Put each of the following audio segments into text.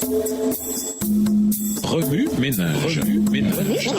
Remue ménage. Remue ménage.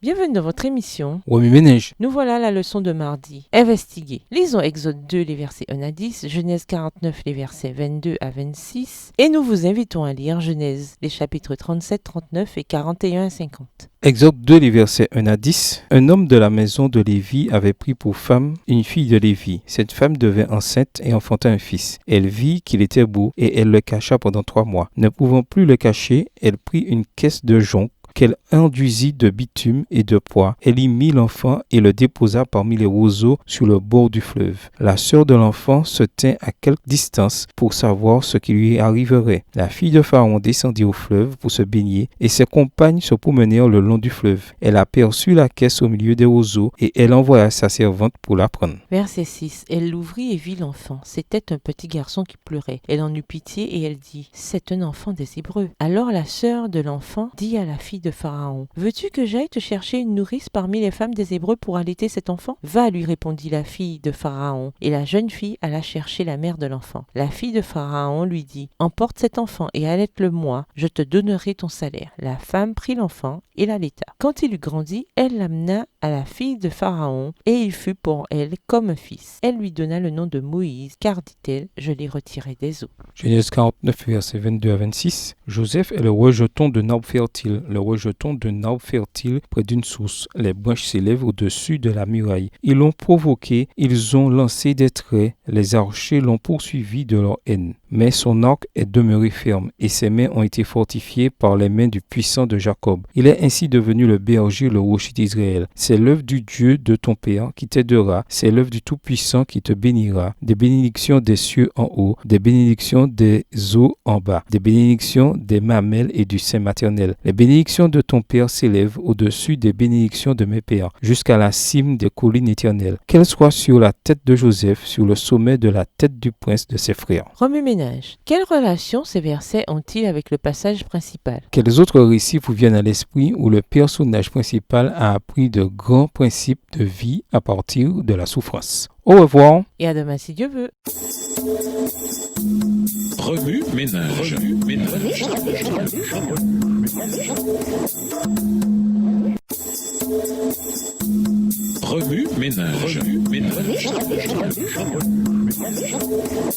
Bienvenue dans votre émission. Remue ménage. Nous voilà à la leçon de mardi. Investiguer. Lisons Exode 2, les versets 1 à 10, Genèse 49, les versets 22 à 26, et nous vous invitons à lire Genèse, les chapitres 37, 39 et 41 à 50. Exode 2, les versets 1 à 10. Un homme de la maison de Lévi avait pris pour femme une fille de Lévi. Cette femme devint enceinte et enfanta un fils. Elle vit qu'il était beau et elle le cacha pendant 3 mois. Ne pouvant plus le cacher, elle prit une caisse de jonc qu'elle enduisit de bitume et de poix. Elle y mit l'enfant et le déposa parmi les roseaux sur le bord du fleuve. La sœur de l'enfant se tint à quelque distance pour savoir ce qui lui arriverait. La fille de Pharaon descendit au fleuve pour se baigner et ses compagnes se promenèrent le long du fleuve. Elle aperçut la caisse au milieu des roseaux et elle envoya sa servante pour la prendre. Verset 6. Elle l'ouvrit et vit l'enfant. C'était un petit garçon qui pleurait. Elle en eut pitié et elle dit « C'est un enfant des Hébreux ». Alors la sœur de l'enfant dit à la fille de Pharaon, « Veux-tu que j'aille te chercher une nourrice parmi les femmes des Hébreux pour allaiter cet enfant ?» « Va, lui répondit la fille de Pharaon. Et la jeune fille alla chercher la mère de l'enfant. La fille de Pharaon lui dit, « Emporte cet enfant et allaite-le-moi, je te donnerai ton salaire. » La femme prit l'enfant et l'allaita. Quand il eut grandi, elle l'amena à la fille de Pharaon et il fut pour elle comme un fils. Elle lui donna le nom de Moïse, car dit-elle, « Je l'ai retiré des eaux. » Genèse 49, versets 22 à 26. Joseph est le rejeton d'un arbre fertile. Le rejeton d'un arbre fertile près d'une source. Les branches s'élèvent au-dessus de la muraille. Ils l'ont provoqué, ils ont lancé des traits. Les archers l'ont poursuivi de leur haine. Mais son arc est demeuré ferme et ses mains ont été fortifiées par les mains du puissant de Jacob. Il est ainsi devenu le berger, le rocher d'Israël. C'est l'œuvre du Dieu de ton père qui t'aidera. C'est l'œuvre du Tout-Puissant qui te bénira. Des bénédictions des cieux en haut, des bénédictions des eaux en bas, des bénédictions des mamelles et du sein maternel. Les bénédictions de ton père s'élèvent au-dessus des bénédictions de mes pères, jusqu'à la cime des collines éternelles. Qu'elles soient sur la tête de Joseph, sur le sommet de la tête du prince de ses frères. Remue ménage. Quelle relation ces versets ont-ils avec le passage principal? Quels autres récits vous viennent à l'esprit où le personnage principal a appris de grands principes de vie à partir de la souffrance? Au revoir. Et à demain si Dieu veut. Remue ménage. Remue ménage.